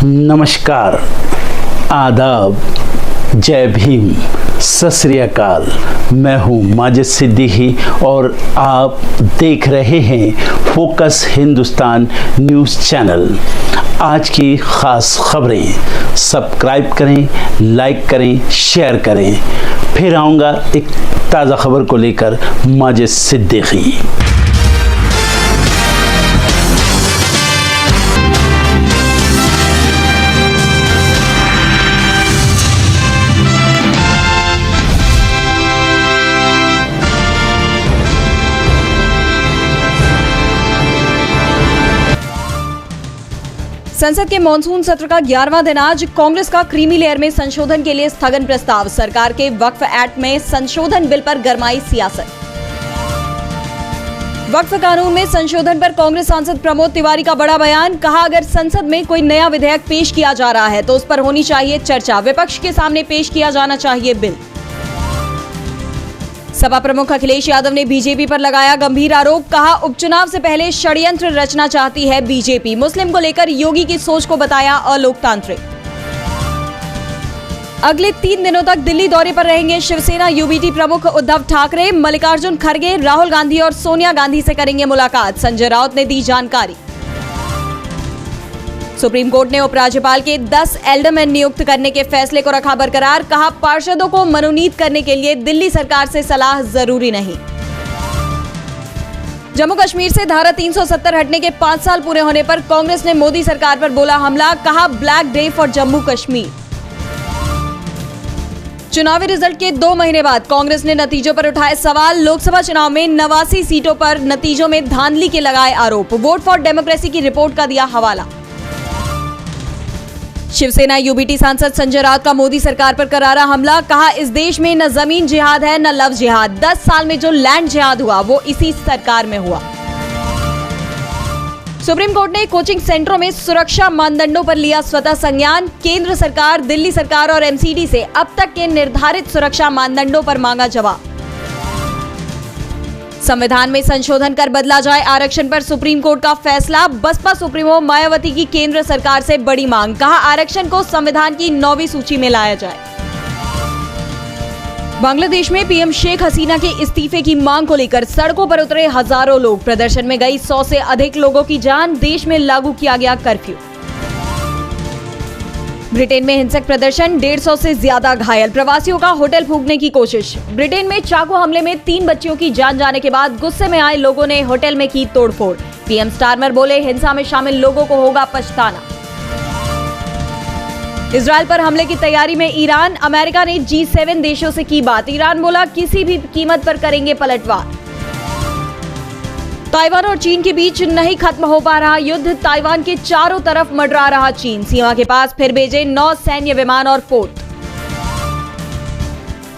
नमस्कार, आदाब, जय भीम, सत श्री अकाल। मैं हूँ माजिद सिद्दीकी और आप देख रहे हैं फोकस हिंदुस्तान न्यूज़ चैनल। आज की ख़ास खबरें सब्सक्राइब करें, लाइक करें, शेयर करें। फिर आऊँगा एक ताज़ा खबर को लेकर माजिद सिद्दीकी। संसद के मॉनसून सत्र का 11वां दिन आज। कांग्रेस का क्रीमी लेयर में संशोधन के लिए स्थगन प्रस्ताव। सरकार के वक्फ एक्ट में संशोधन बिल पर गरमाई सियासत। वक्फ कानून में संशोधन पर कांग्रेस सांसद प्रमोद तिवारी का बड़ा बयान। कहा, अगर संसद में कोई नया विधेयक पेश किया जा रहा है तो उस पर होनी चाहिए चर्चा। विपक्ष के सामने पेश किया जाना चाहिए बिल। सपा प्रमुख अखिलेश यादव ने बीजेपी पर लगाया गंभीर आरोप। कहा, उपचुनाव से पहले षड्यंत्र रचना चाहती है बीजेपी। मुस्लिम को लेकर योगी की सोच को बताया अलोकतांत्रिक। अगले 3 दिनों तक दिल्ली दौरे पर रहेंगे शिवसेना यूबीटी प्रमुख उद्धव ठाकरे। मल्लिकार्जुन खड़गे, राहुल गांधी और सोनिया गांधी से करेंगे मुलाकात। संजय राउत ने दी जानकारी। सुप्रीम कोर्ट ने उपराज्यपाल के 10 एल्डरमैन नियुक्त करने के फैसले को रखा बरकरार। कहा, पार्षदों को मनोनीत करने के लिए दिल्ली सरकार से सलाह जरूरी नहीं। जम्मू कश्मीर से धारा 370 हटने के 5 साल पूरे होने पर कांग्रेस ने मोदी सरकार पर बोला हमला। कहा, black day for Jammu Kashmir. चुनावी रिजल्ट के 2 महीने बाद कांग्रेस ने नतीजों पर उठाए सवाल। लोकसभा चुनाव में 89 सीटों पर नतीजों में धांधली के लगाए आरोप। वोट फॉर डेमोक्रेसी की रिपोर्ट का दिया हवाला। शिवसेना यूबीटी सांसद संजय राउत का मोदी सरकार पर करारा हमला। कहा, इस देश में न जमीन जिहाद है न लव जिहाद। 10 साल में जो लैंड जिहाद हुआ वो इसी सरकार में हुआ। सुप्रीम कोर्ट ने कोचिंग सेंटरों में सुरक्षा मानदंडों पर लिया स्वतः संज्ञान। केंद्र सरकार, दिल्ली सरकार और एमसीडी से अब तक के निर्धारित सुरक्षा मानदंडों पर मांगा जवाब। संविधान में संशोधन कर बदला जाए आरक्षण पर सुप्रीम कोर्ट का फैसला। बसपा सुप्रीमो मायावती की केंद्र सरकार से बड़ी मांग। कहा, आरक्षण को संविधान की 9वीं सूची में लाया जाए। बांग्लादेश में पीएम शेख हसीना के इस्तीफे की मांग को लेकर सड़कों पर उतरे हजारों लोग। प्रदर्शन में गई 100 से अधिक लोगों की जान। देश में लागू किया गया कर्फ्यू। ब्रिटेन में हिंसक प्रदर्शन, 150 से ज्यादा घायल। प्रवासियों का होटल फूंकने की कोशिश। ब्रिटेन में चाकू हमले में 3 बच्चियों की जान जाने के बाद गुस्से में आए लोगों ने होटल में की तोड़फोड़। पीएम स्टारमर बोले, हिंसा में शामिल लोगों को होगा पछताना। इजरायल पर हमले की तैयारी में ईरान। अमेरिका ने G7 देशों से की बात। ईरान बोला, किसी भी कीमत पर करेंगे पलटवार। ताइवान और चीन के बीच नहीं खत्म हो पा रहा युद्ध। ताइवान के चारों तरफ मंडरा रहा चीन। सीमा के पास फिर भेजे 9 सैन्य विमान और पोत।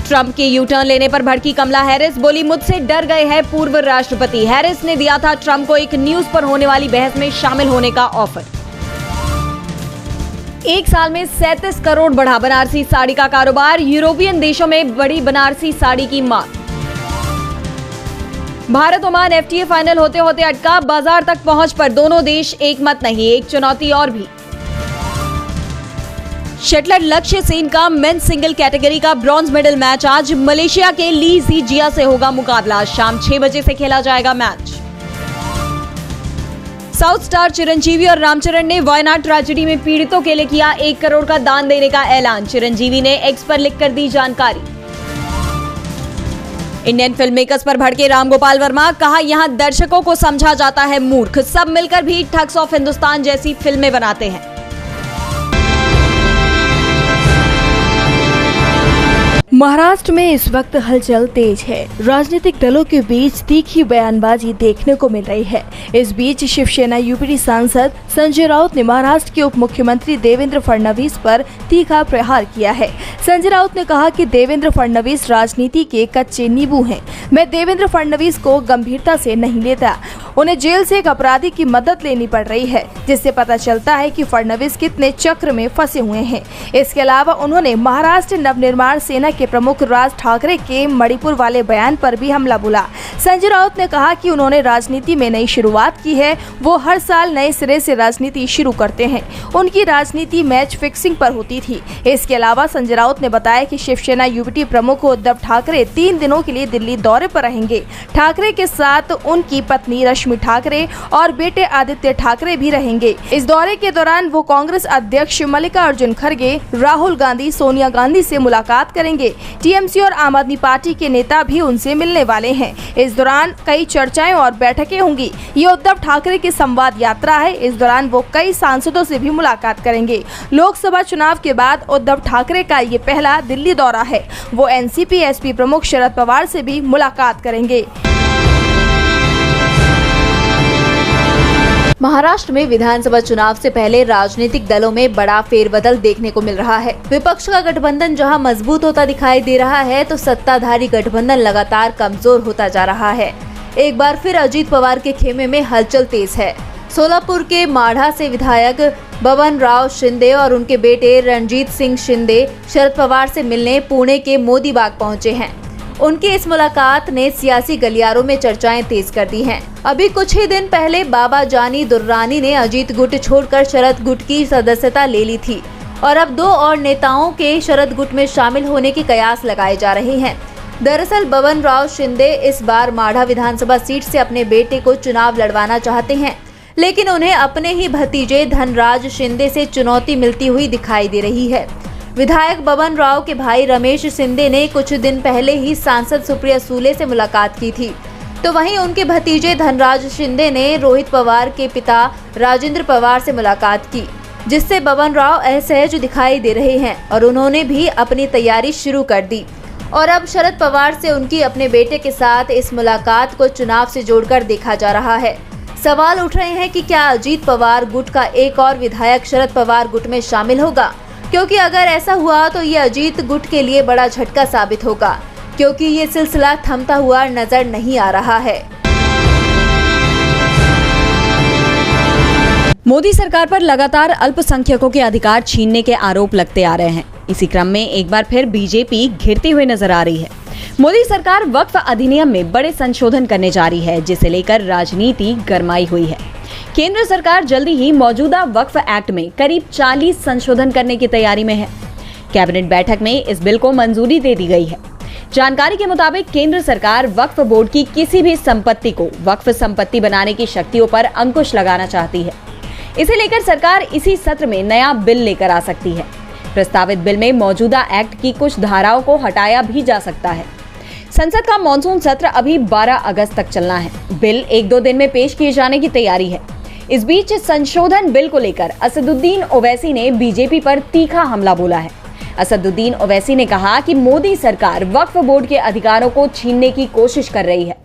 ट्रंप के यू टर्न लेने पर भड़की कमला हैरिस। बोली, मुझसे डर गए हैं पूर्व राष्ट्रपति। हैरिस ने दिया था ट्रंप को एक न्यूज पर होने वाली बहस में शामिल होने का ऑफर। 1 साल में 37 करोड़ बढ़ा बनारसी साड़ी का कारोबार। यूरोपियन देशों में बड़ी बनारसी साड़ी की मांग। भारत ओमान FTA फाइनल होते होते अटका। बाजार तक पहुंच पर दोनों देश एक मत नहीं। एक चुनौती और भी। शटलर लक्ष्य सेन का मेंस सिंगल कैटेगरी का ब्रॉन्ज मेडल मैच आज। मलेशिया के ली जिया से होगा मुकाबला। शाम 6 बजे से खेला जाएगा मैच। साउथ स्टार चिरंजीवी और रामचरण ने वायनाड ट्रेजेडी में पीड़ितों के लिए किया 1 करोड़ का दान देने का ऐलान। चिरंजीवी ने एक्स पर लिखकर दी जानकारी। इंडियन फिल्म मेकर्स पर भड़के रामगोपाल वर्मा। कहा, यहां दर्शकों को समझा जाता है मूर्ख। सब मिलकर भी ठग्स ऑफ हिंदुस्तान जैसी फिल्में बनाते हैं। महाराष्ट्र में इस वक्त हलचल तेज है। राजनीतिक दलों के बीच तीखी बयानबाजी देखने को मिल रही है। इस बीच शिवसेना यूपीटी सांसद संजय राउत ने महाराष्ट्र के उप मुख्यमंत्री देवेंद्र फडणवीस पर तीखा प्रहार किया है। संजय राउत ने कहा कि देवेंद्र फडणवीस राजनीति के कच्चे नींबू हैं। मैं देवेंद्र फडणवीस को गंभीरता से नहीं लेता। उन्हें जेल से एक अपराधी की मदद लेनी पड़ रही है, जिससे पता चलता है कि फडणवीस कितने चक्र में फंसे हुए हैं। इसके अलावा उन्होंने महाराष्ट्र नवनिर्माण सेना के प्रमुख राज ठाकरे के मणिपुर वाले बयान पर भी हमला बोला। संजय राउत ने कहा कि उन्होंने राजनीति में नई शुरुआत की है, वो हर साल नए सिरे से राजनीति शुरू करते हैं। उनकी राजनीति मैच फिक्सिंग पर होती थी। इसके अलावा संजय राउत ने बताया कि शिवसेना यूपीटी प्रमुख उद्धव ठाकरे 3 दिनों के लिए दिल्ली दौरे पर रहेंगे। ठाकरे के साथ उनकी पत्नी रश्मि ठाकरे और बेटे आदित्य ठाकरे भी रहेंगे। इस दौरे के दौरान वो कांग्रेस अध्यक्ष मल्लिकार्जुन खड़गे, राहुल गांधी, सोनिया गांधी से मुलाकात करेंगे। टीएमसी और आम आदमी पार्टी के नेता भी उनसे मिलने वाले हैं। इस दौरान कई चर्चाएं और बैठकें होंगी। ये उद्धव ठाकरे की संवाद यात्रा है। इस दौरान वो कई सांसदों से भी मुलाकात करेंगे। लोकसभा चुनाव के बाद उद्धव ठाकरे का ये पहला दिल्ली दौरा है। वो एनसीपी एसपी प्रमुख शरद पवार से भी मुलाकात करेंगे। महाराष्ट्र में विधानसभा चुनाव से पहले राजनीतिक दलों में बड़ा फेरबदल देखने को मिल रहा है। विपक्ष का गठबंधन जहां मजबूत होता दिखाई दे रहा है, तो सत्ताधारी गठबंधन लगातार कमजोर होता जा रहा है। एक बार फिर अजीत पवार के खेमे में हलचल तेज है। सोलापुर के माढ़ा से विधायक बबन राव शिंदे और उनके बेटे रणजीत सिंह शिंदे शरद पवार से मिलने पुणे के मोदी बाग पहुंचे हैं। उनकी इस मुलाकात ने सियासी गलियारों में चर्चाएं तेज कर दी हैं। अभी कुछ ही दिन पहले बाबा जानी दुर्रानी ने अजीत गुट छोड़कर शरद गुट की सदस्यता ले ली थी और अब 2 और नेताओं के शरद गुट में शामिल होने के कयास लगाए जा रहे हैं। दरअसल बबन राव शिंदे इस बार माढ़ा विधानसभा सीट से अपने बेटे को चुनाव लड़वाना चाहते हैं, लेकिन उन्हें अपने ही भतीजे धनराज शिंदे से चुनौती मिलती हुई दिखाई दे रही है। विधायक बबन राव के भाई रमेश शिंदे ने कुछ दिन पहले ही सांसद सुप्रिया सूले से मुलाकात की थी, तो वहीं उनके भतीजे धनराज शिंदे ने रोहित पवार के पिता राजेंद्र पवार से मुलाकात की, जिससे बबन राव असहज दिखाई दे रहे हैं और उन्होंने भी अपनी तैयारी शुरू कर दी। और अब शरद पवार से उनकी अपने बेटे के साथ इस मुलाकात को चुनाव से जोड़कर देखा जा रहा है। सवाल उठ रहे हैं कि क्या अजीत पवार गुट का एक और विधायक शरद पवार गुट में शामिल होगा, क्योंकि अगर ऐसा हुआ तो ये अजीत गुट के लिए बड़ा झटका साबित होगा, क्योंकि ये सिलसिला थमता हुआ नजर नहीं आ रहा है। मोदी सरकार पर लगातार अल्पसंख्यकों के अधिकार छीनने के आरोप लगते आ रहे हैं। इसी क्रम में एक बार फिर बीजेपी घिरती हुई नजर आ रही है। मोदी सरकार वक्फ अधिनियम में बड़े संशोधन करने जा रही है, जिसे लेकर राजनीति गरमाई हुई है। केंद्र सरकार जल्दी ही मौजूदा वक्फ एक्ट में करीब 40 संशोधन करने की तैयारी में है। कैबिनेट बैठक में इस बिल को मंजूरी दे दी गई है। जानकारी के मुताबिक केंद्र सरकार वक्फ बोर्ड की किसी भी संपत्ति को वक्फ संपत्ति बनाने की शक्तियों पर अंकुश लगाना चाहती है। इसे लेकर सरकार इसी सत्र में नया बिल लेकर आ सकती है। प्रस्तावित बिल में मौजूदा एक्ट की कुछ धाराओं को हटाया भी जा सकता है। संसद का मॉनसून सत्र अभी 12 अगस्त तक चलना है। बिल 1-2 दिन में पेश किए जाने की तैयारी है। इस बीच संशोधन बिल को लेकर असदुद्दीन ओवैसी ने बीजेपी पर तीखा हमला बोला है। असदुद्दीन ओवैसी ने कहा कि मोदी सरकार वक्फ बोर्ड के अधिकारों को छीनने की कोशिश कर रही है।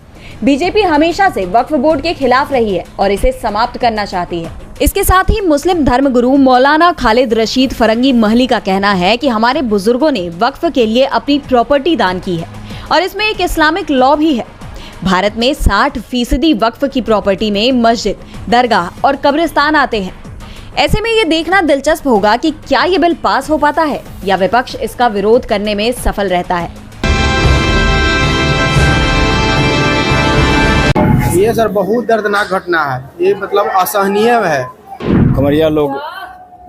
बीजेपी हमेशा से वक्फ बोर्ड के खिलाफ रही है और इसे समाप्त करना चाहती है। इसके साथ ही मुस्लिम धर्मगुरु मौलाना खालिद रशीद फरंगी महली का कहना है कि हमारे बुजुर्गों ने वक्फ के लिए अपनी प्रॉपर्टी दान की है और इसमें एक इस्लामिक लॉ भी है। भारत में 60% वक्फ की प्रॉपर्टी में मस्जिद, दरगाह और कब्रिस्तान आते हैं। ऐसे में ये देखना दिलचस्प होगा कि क्या ये बिल पास हो पाता है या विपक्ष इसका विरोध करने में सफल रहता है। ये सर बहुत दर्दनाक घटना है। ये मतलब असहनीय है। कमरिया लोग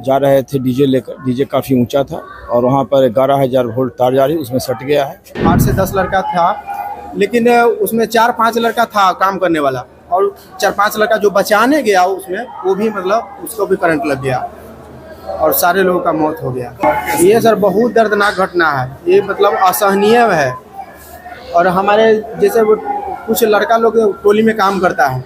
जा रहे थे डीजे लेकर। डीजे काफ़ी ऊंचा था और वहाँ पर 11,000 वोल्ट तार जा रही, उसमें सट गया है। 8 से 10 लड़का था, लेकिन उसमें 4-5 लड़का था काम करने वाला, और 4-5 लड़का जो बचाने गया उसमें, वो भी मतलब उसको भी करंट लग गया और सारे लोगों का मौत हो गया। ये सर बहुत दर्दनाक घटना है। ये मतलब असहनीय है। और हमारे जैसे कुछ लड़का लोग टोली में काम करता है,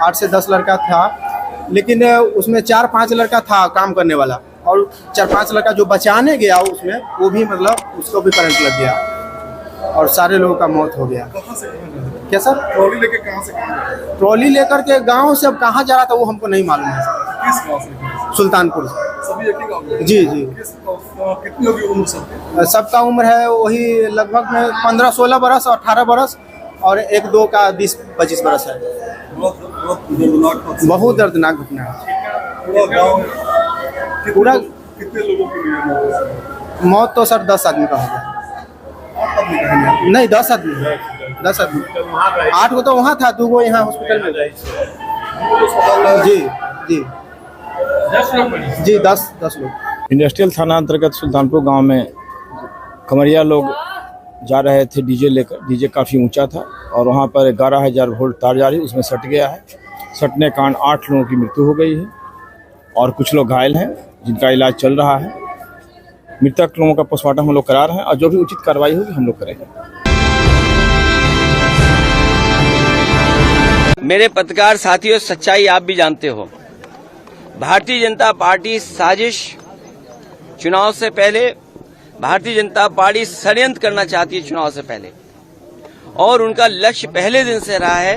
8 से 10 लड़का था, लेकिन उसमें 4-5 लड़का था काम करने वाला, और 4-5 लड़का जो बचाने गया उसमें, वो भी मतलब उसको भी करंट लग गया और सारे लोगों का मौत हो गया। क्या सर? ट्रॉली लेके कहाँ से? ट्रॉली लेकर के गांव से अब कहाँ जा रहा था वो हमको नहीं मालूम है। किस गाँव से? सुल्तानपुर। सभी एक ही गाँव के? जी। कितनी होगी उम्र सबकी? सबका उम्र है वही लगभग में 15-16 बरस और 18 बरस, और 1-2 का 20-25 बरस है। बहुत दर्दनाक हादसा। बहुत दर्दनाक घटना है। पूरा गाँव पूरा कितने लोगों की हुई है मौत? मौत तो सर 10 आदमी का हो गया। 8 आदमी का है ना? नहीं 10 आदमी 10 आदमी 8 को तो वहाँ था, 2 को यहाँ हॉस्पिटल में। जी जी जी 10 लोग। इंडस्ट्रियल थाना अंतर्गत सुल्तानपुर गांव में कमरिया लोग जा रहे थे डीजे लेकर। डीजे काफ़ी ऊंचा था और वहां पर 11,000 वोल्ट तार जा रही, उसमें सट गया है। सटने के कारण 8 लोगों की मृत्यु हो गई है और कुछ लोग घायल हैं जिनका इलाज चल रहा है। मृतक लोगों का पोस्टमार्टम हम लोग करा रहे हैं और जो भी उचित कार्रवाई होगी हम लोग करेंगे। मेरे पत्रकार साथियों, सच्चाई आप भी जानते हो। भारतीय जनता पार्टी साजिश, चुनाव से पहले भारतीय जनता पार्टी षड्यंत्र करना चाहती है चुनाव से पहले, और उनका लक्ष्य पहले दिन से रहा है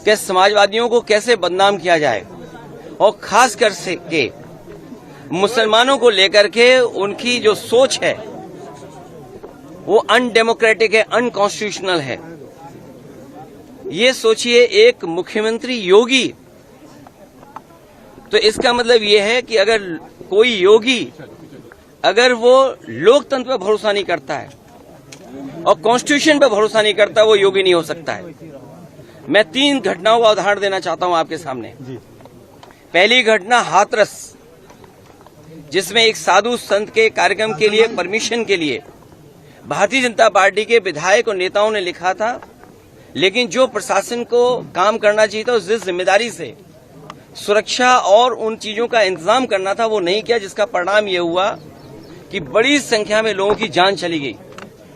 कि समाजवादियों को कैसे बदनाम किया जाए और खास कर से के मुसलमानों को लेकर के उनकी जो सोच है वो अनडेमोक्रेटिक है, अनकॉन्स्टिट्यूशनल है। ये सोचिए, एक मुख्यमंत्री योगी, तो इसका मतलब ये है कि अगर कोई योगी अगर वो लोकतंत्र पर भरोसा नहीं करता है और कॉन्स्टिट्यूशन पर भरोसा नहीं करता, वो योगी नहीं हो सकता है। मैं 3 घटनाओं का उदाहरण देना चाहता हूं आपके सामने। पहली घटना हाथरस, जिसमें एक साधु संत के कार्यक्रम के लिए परमिशन के लिए भारतीय जनता पार्टी के विधायक और नेताओं ने लिखा था, लेकिन जो प्रशासन को काम करना चाहिए था, जिस जिम्मेदारी से सुरक्षा और उन चीजों का इंतजाम करना था, वो नहीं किया, जिसका परिणाम ये हुआ कि बड़ी संख्या में लोगों की जान चली गई।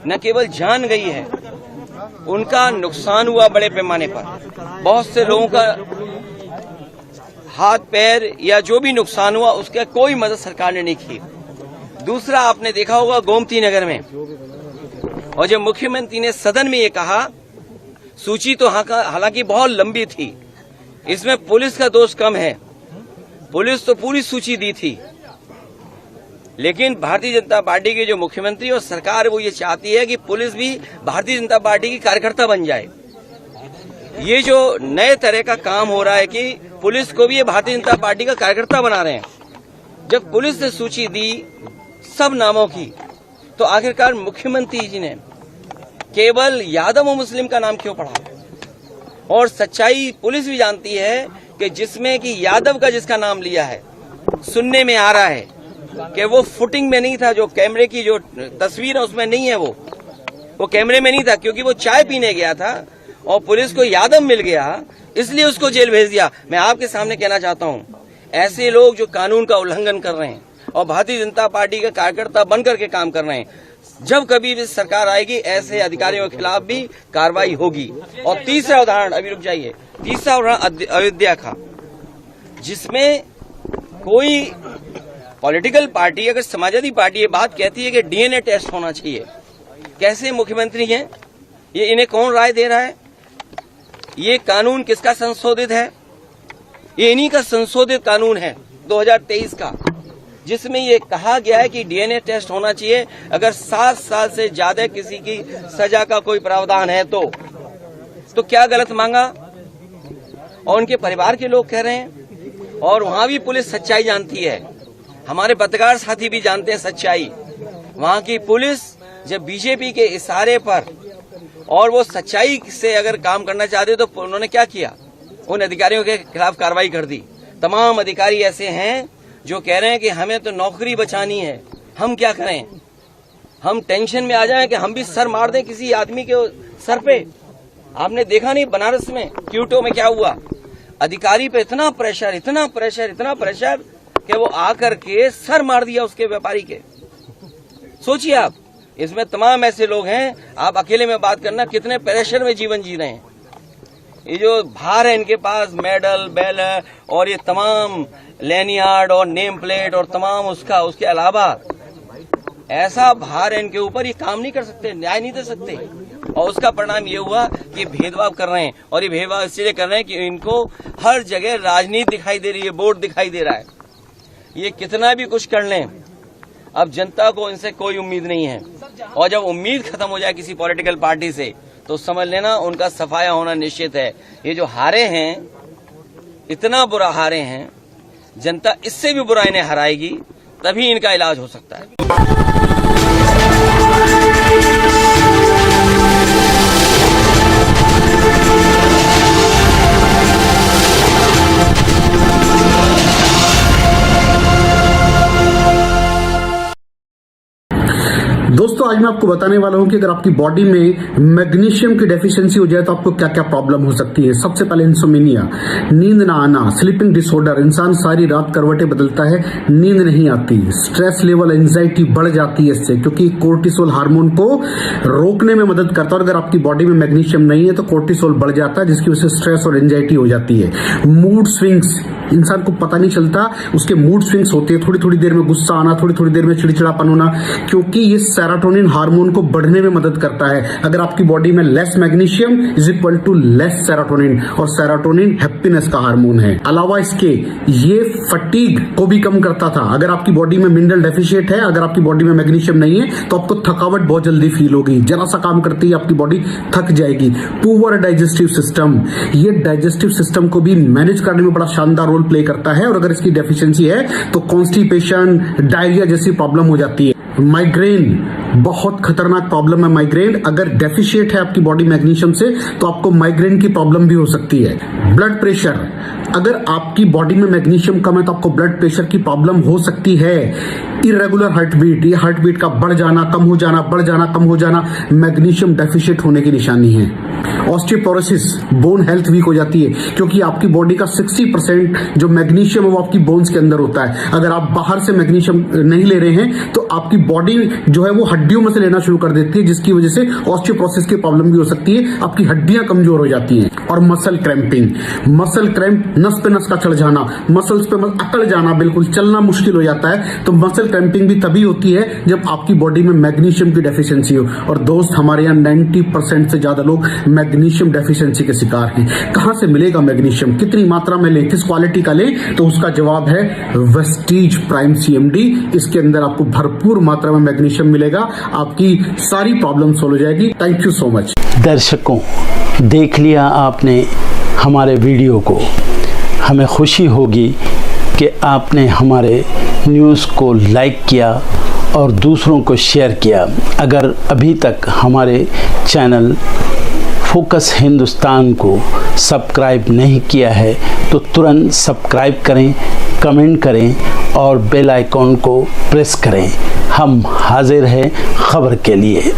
न केवल जान गई है, उनका नुकसान हुआ बड़े पैमाने पर। बहुत से लोगों का हाथ पैर या जो भी नुकसान हुआ, उसका कोई मदद सरकार ने नहीं की। दूसरा, आपने देखा होगा गोमती नगर में, और जब मुख्यमंत्री ने सदन में ये कहा, सूची तो हालांकि बहुत लंबी थी, इसमें पुलिस का दोष कम है, पुलिस तो पूरी सूची दी थी, लेकिन भारतीय जनता पार्टी के जो मुख्यमंत्री और सरकार वो ये चाहती है कि पुलिस भी भारतीय जनता पार्टी की कार्यकर्ता बन जाए। ये जो नए तरह का काम हो रहा है कि पुलिस को भी ये भारतीय जनता पार्टी का कार्यकर्ता बना रहे हैं। जब पुलिस ने सूची दी सब नामों की, तो आखिरकार मुख्यमंत्री जी ने केवल यादव और मुस्लिम का नाम क्यों पढ़ा? और सच्चाई पुलिस भी जानती है कि जिसमें कि यादव का जिसका नाम लिया है, सुनने में आ रहा है कि वो फुटिंग में नहीं था, जो कैमरे की जो तस्वीर है उसमें नहीं है, वो कैमरे में नहीं था, क्योंकि वो चाय पीने गया था और पुलिस को यादव मिल गया, इसलिए उसको जेल भेज दिया। मैं आपके सामने कहना चाहता हूं, ऐसे लोग जो कानून का उल्लंघन कर रहे हैं और भारतीय जनता पार्टी का कार्यकर्ता बनकर के काम कर रहे हैं, जब कभी भी सरकार आएगी, ऐसे अधिकारियों के खिलाफ भी कार्रवाई होगी। और तीसरा उदाहरण, अभी रुक जाइए, तीसरा उदाहरण अयोध्या का, जिसमें कोई पॉलिटिकल पार्टी, अगर समाजवादी पार्टी ये बात कहती है कि डीएनए टेस्ट होना चाहिए, कैसे मुख्यमंत्री हैं ये, इन्हें कौन राय दे रहा है? ये कानून किसका संशोधित है? ये इन्हीं का संशोधित कानून है 2023 का, जिसमें ये कहा गया है कि डीएनए टेस्ट होना चाहिए अगर 7 साल से ज्यादा किसी की सजा का कोई प्रावधान है तो क्या गलत मांगा? और उनके परिवार के लोग कह रहे हैं, और वहां भी पुलिस सच्चाई जानती है, हमारे पत्रकार साथी भी जानते हैं सच्चाई। वहां की पुलिस जब बीजेपी के इशारे पर और वो सच्चाई से अगर काम करना चाहते तो उन्होंने क्या किया? उन अधिकारियों के खिलाफ कार्रवाई कर दी। तमाम अधिकारी ऐसे हैं जो कह रहे हैं कि हमें तो नौकरी बचानी है, हम क्या करें, हम टेंशन में आ जाएं कि हम भी सर मार दें किसी आदमी के सर पे। आपने देखा नहीं बनारस में क्यूटो में क्या हुआ? अधिकारी पे इतना प्रेशर, इतना प्रेशर, इतना प्रेशर कि वो आकर के सर मार दिया उसके व्यापारी के। सोचिए आप, इसमें तमाम ऐसे लोग हैं, आप अकेले में बात करना कितने प्रेशर में जीवन जी रहे हैं। ये जो भार है इनके पास, मेडल, बैनर और ये तमाम लैनियार्ड और नेम प्लेट और तमाम उसके अलावा ऐसा भार है इनके ऊपर, ये काम नहीं कर सकते, न्याय नहीं दे सकते। और उसका परिणाम ये हुआ कि भेदभाव कर रहे हैं, और ये भेदभाव इसलिए कर रहे हैं कि इनको हर जगह राजनीति दिखाई दे रही है, वोट दिखाई दे रहा है। ये कितना भी कुछ कर लें, अब जनता को इनसे कोई उम्मीद नहीं है, और जब उम्मीद खत्म हो जाए किसी पॉलिटिकल पार्टी से तो समझ लेना उनका सफाया होना निश्चित है। ये जो हारे हैं इतना बुरा हारे हैं, जनता इससे भी बुरा इन्हें हराएगी, तभी इनका इलाज हो सकता है। दोस्तों आज मैं आपको बताने वाला हूं कि अगर आपकी बॉडी में मैग्नीशियम की डेफिशिएंसी हो जाए तो आपको क्या क्या प्रॉब्लम हो सकती है। सबसे पहले इंसोमेनिया, नींद ना आना, स्लीपिंग डिसऑर्डर, इंसान सारी रात करवटें बदलता है, नींद नहीं आती, स्ट्रेस लेवल, एंजाइटी बढ़ जाती है इससे, क्योंकि कोर्टिसोल हार्मोन को रोकने में मदद करता है। और अगर आपकी बॉडी में मैग्नीशियम नहीं है तो कोर्टिसोल बढ़ जाता है, जिसकी वजह से स्ट्रेस और एंजाइटी हो जाती है। मूड स्विंग्स, इंसान को पता नहीं चलता उसके मूड स्विंग्स होते हैं, थोड़ी थोड़ी देर में गुस्सा आना, थोड़ी थोड़ी देर में चिड़चिड़ापन होना, क्योंकि ये सेरोटोनिन हार्मोन को बढ़ने में मदद करता है। अगर आपकी बॉडी में less magnesium is equal to less serotonin, और सेरोटोनिन हैप्पीनेस का हार्मोन है। अलावा इसके ये फटीग को भी कम करता था। अगर आपकी बॉडी में मिनरल डेफिशिएट है, अगर आपकी बॉडी में मैग्नीशियम नहीं है तो आपको थकावट बहुत जल्दी फील होगी, जरा सा काम करती है आपकी बॉडी थक जाएगी। पुअर डाइजेस्टिव सिस्टम, ये डाइजेस्टिव सिस्टम को भी मैनेज करने में बड़ा शानदार रोल प्ले करता है, और अगर इसकी डेफिशिएंसी है तो कॉन्स्टिपेशन, डायरिया जैसी प्रॉब्लम हो जाती है। माइग्रेन बहुत खतरनाक प्रॉब्लम है। माइग्रेन अगर डेफिशिएट है आपकी बॉडी मैग्नीशियम से तो आपको माइग्रेन की प्रॉब्लम भी हो सकती है। ब्लड प्रेशर, अगर आपकी बॉडी में मैग्नीशियम कम है तो आपको ब्लड प्रेशर की प्रॉब्लम हो सकती है। इरेगुलर हार्ट बीट, ये हार्ट बीट का बढ़ जाना, कम हो जाना, बढ़ जाना, कम हो जाना, मैग्नीशियम डेफिशिएट होने की निशानी है। ऑस्टियोपोरोसिस, बोन हेल्थ वीक हो जाती है, क्योंकि आपकी बॉडी का 60% जो मैग्नीशियम है वो आपकी बोन्स के अंदर होता है। अगर आप बाहर से मैग्नीशियम नहीं ले रहे हैं तो आपकी बॉडी जो है वो हड्डियों में से लेना शुरू कर देती है, जिसकी वजह से ऑस्टियोपोरोसिस की प्रॉब्लम भी हो सकती है, आपकी हड्डियां कमजोर हो जाती हैं। और मसल क्रैम्पिंग, मसल क्रैम्प, नस पे नस का चढ़ जाना, मसल्स पे अकड़ जाना, बिल्कुल चलना मुश्किल हो जाता है। तो मसल क्रैम्पिंग भी तभी होती है जब आपकी बॉडी में मैग्नीशियम की डेफिशिएंसी हो। और दोस्त, हमारे यहाँ 90% से ज्यादा लोग मैग्नीशियम डेफिशिएंसी के शिकार हैं। कहां से मिलेगा मैग्नीशियम, कितनी मात्रा में लें, किस क्वालिटी का लें? तो उसका जवाब है वेस्टीज प्राइम CMD। इसके अंदर आपको भरपूर मात्रा में मैग्नीशियम मिलेगा, आपकी सारी प्रॉब्लम सॉल्व हो जाएगी। Thank you so much. दर्शकों, देख लिया आपने हमारे वीडियो को। हमें खुशी होगी कि आपने हमारे न्यूज़ को लाइक किया और दूसरों को शेयर किया। अगर अभी तक हमारे चैनल फोकस हिंदुस्तान को सब्सक्राइब नहीं किया है तो तुरंत सब्सक्राइब करें, कमेंट करें और बेल आइकॉन को प्रेस करें। हम हाजिर हैं खबर के लिए।